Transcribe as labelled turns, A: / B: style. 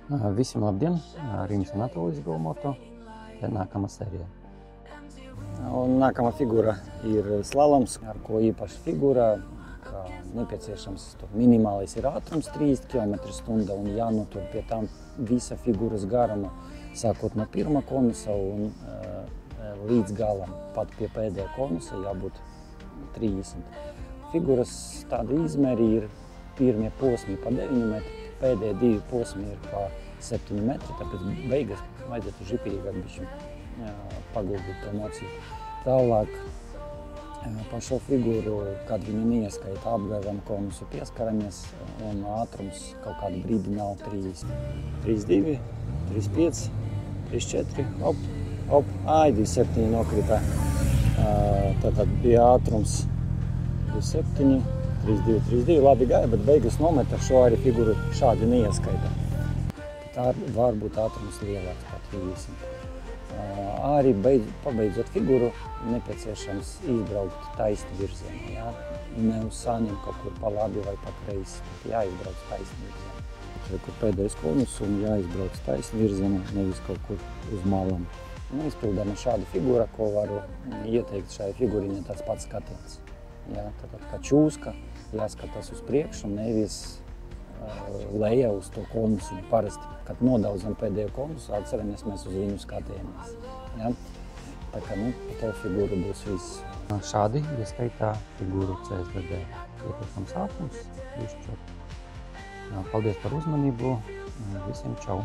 A: Visiem labdien! Rims Anatolijs Golmoto. Nākamā sērija. Un nākamā figūra ir slaloms, ar ko īpaša figūra, ka nepieciešams minimālais ir ātrums 30 km/h un jānotur pie tām visa figūras garuma, sākot no pirmā konusa un līdz galam, pat pie pēdējā konusa jābūt 30. Figūras tāda izmēri ir pirmie posmi pa 9 metri, pēdējie divi posmi ir pa 7 metri, tāpēc beigas vajadzētu žipīgāk bišķi paguldīt to mocību. Tālāk pa šo figūru, kad viņu neieskaita, apgāžam konusu, pieskaramies un ātrums kaut kādu brīdi nav 30. 32, 35, 34, op, op, 27 nokrita. Tātad bija ātrums 27, 32, 32, labi gāja, bet beigas nometa šo arī figūru šādi neieskaita. Tā var būt ātrums lielāks par 30. Arī pabeidzot figūru, nepieciešams izbraukt taisni virzienu. Ja? Ne uz sāņiem kaut kur pa labi vai pa kreisi, jāizbrauc taisni virzienu. Kur pēdējais konus un jāizbrauc taisni virzienu, nevis kaut kur uz malam. Izpildāma šāda figūra, ko varu ieteikt šai figūriņai tāds pats skatiens. Ja? Tātad kā čūska jāskatās uz priekšu, nevis leja uz to konusu. Parasti, kad nodaudzam pēdējo konusu, atceramies, mēs uz viņu skatījāmies. Ja? Tā kā, pa to figūru būs viss. Šādi ieskaitā figūru CSDD. Iepriekams ātrums, 24. Paldies par uzmanību. Visiem čau!